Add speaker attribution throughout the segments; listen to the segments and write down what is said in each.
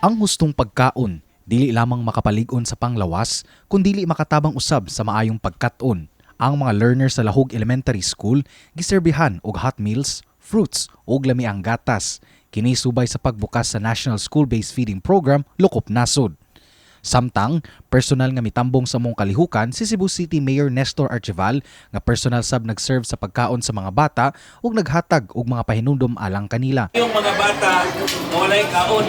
Speaker 1: Ang hustong pagkaon, dili lamang makapalig-on sa panglawas, kundi makatabang usab sa maayong pagkat-on. Ang mga learners sa Lahog Elementary School giserbihan og hot meals, fruits ug lamiang gatas. Kini subay sa pagbukas sa National School-Based Feeding Program Lokop Nasod. Samtang, personal nga mitambong sa mong kalihukan si Cebu City Mayor Nestor Archival nga personal sab nag-serve sa pagkaon sa mga bata ug naghatag og mga pahinumdom alang kanila.
Speaker 2: Yung mga bata walay kaon.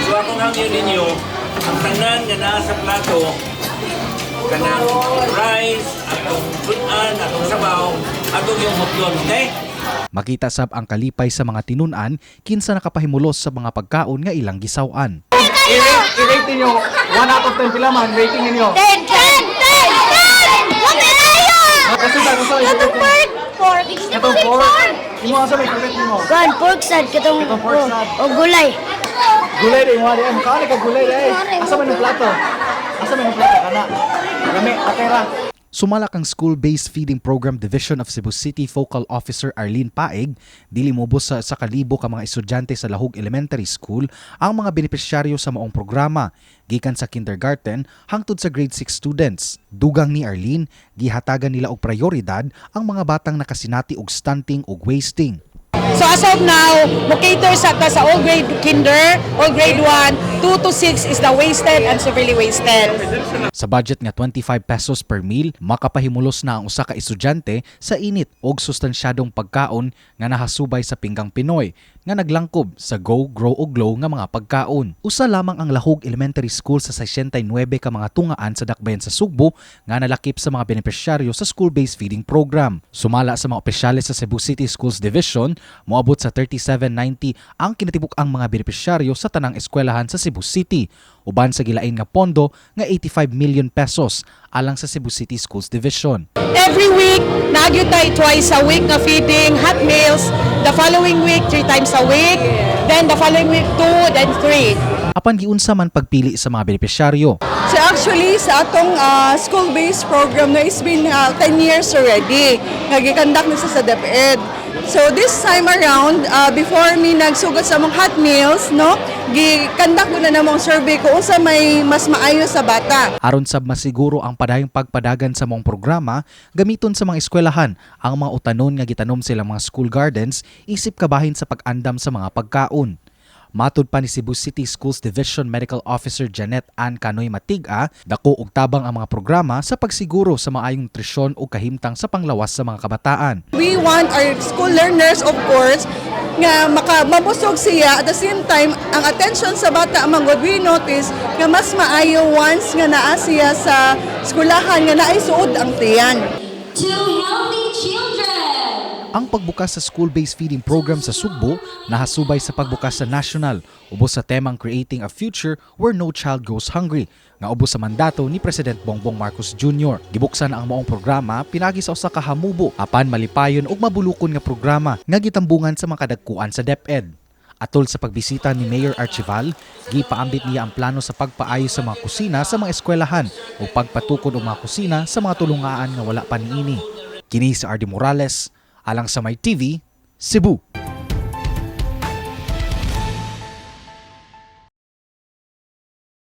Speaker 2: So akong hangyo ninyo, ang tanan nga naa sa plato, kanang rice, atong sunan, atong sabaw, atong yung mutlon, okay?
Speaker 1: Makita sab ang kalipay sa mga tinunan kinsa nakapahimulos sa mga pagkaon nga ilang gisaw-an.
Speaker 3: I-rate niyo 1 out of 10 pila man, rating niyo.
Speaker 4: 10! 10! 10!
Speaker 3: Kasi sa
Speaker 4: Katong pork!
Speaker 3: Katong pork. Imo asa may favorite mo?
Speaker 4: Kan pork sad katong
Speaker 3: pork sad.
Speaker 4: o gulay.
Speaker 3: Gulay din mo diyan. Kaani ka gulay day. Asa man yung plato? Asa man yung plato kana? Gami, atera.
Speaker 1: Sumalak ang School-Based Feeding Program Division of Cebu City Focal Officer Arlene Paeg, dili mubos sa kalibo ka mga estudyante sa Lahog Elementary School ang mga benepisyaryo sa maong programa, gikan sa kindergarten hangtod sa grade 6 students. Dugang ni Arlene, gihatagan nila og prioridad ang mga batang nakasinati og stunting ug wasting.
Speaker 5: So as of now, mo-cater sa all grade kinder, all grade 1, 2 to 6 is the wasted and severely wasted.
Speaker 1: Sa budget nga 25 pesos per meal, makapahimulos na ang usa ka estudyante sa init og sustansyadong pagkaon nga nahasubay sa pinggang Pinoy nga naglangkob sa Go, Grow ug Glow nga mga pagkaon. Usa lamang ang Lahog Elementary School sa 69 ka mga tungaan sa dakbayan sa Sugbo nga nalakip sa mga benepisyaryo sa school-based feeding program. Sumala sa mga opisyales sa Cebu City Schools Division, moabot sa 3790 ang kinatibuk-ang mga benepisyaryo sa tanang eskwelahan sa Cebu City, uban sa gilain nga pondo nga 85 million pesos alang sa Cebu City Schools Division.
Speaker 5: Every week, nagyo tayo twice a week na feeding, hot meals. The following week, 3 times a week. Then the following week, 2, then 3.
Speaker 1: Apan giunsa man pagpili sa mga benepisyaryo.
Speaker 6: So actually sa atong school-based program na it's been 10 years already. Nagikandak na sa DepEd. So this time around, before mi nagsugot sa mga hot meals, no, gikandak ko na namang survey kung unsa may mas maayo sa bata.
Speaker 1: Aron sab masiguro ang padayong pagpadagan sa mong programa, gamiton sa mga eskwelahan ang mga utanon nga gitanom silang mga school gardens isip kabahin sa pag-andam sa mga pagkaon. Matud pa ni Cebu City Schools Division Medical Officer Janet Ann Canoy Matiga, dako og tabang ang mga programa sa pagsiguro sa maayong nutrisyon o kahimtang sa panglawas sa mga kabataan.
Speaker 6: We want our school learners, of course, nga mabusog siya. At the same time, ang attention sa bata, amang we notice nga mas maayo once nga naa siya sa skulahan nga naay suod ang tiyan.
Speaker 7: To healthy children.
Speaker 1: Ang pagbukas sa school-based feeding program sa Sugbo nahasubay sa pagbukas sa national, ubos sa temang Creating a Future Where No Child Goes Hungry, nga ubos sa mandato ni President Bongbong Marcos Jr. Gibuksan ang maong programa pinagi sa usa ka hamubo apan malipayon og mabulukon nga programa nga gitambungan sa mga kadagkuan sa DepEd. Atol sa pagbisita ni Mayor Archival, gipaambit niya ang plano sa pagpaayo sa mga kusina sa mga eskwelahan o pagpatukod og mga kusina sa mga tulungaan nga wala pa niini. Kini si RD Morales, alang sa My TV, Cebu.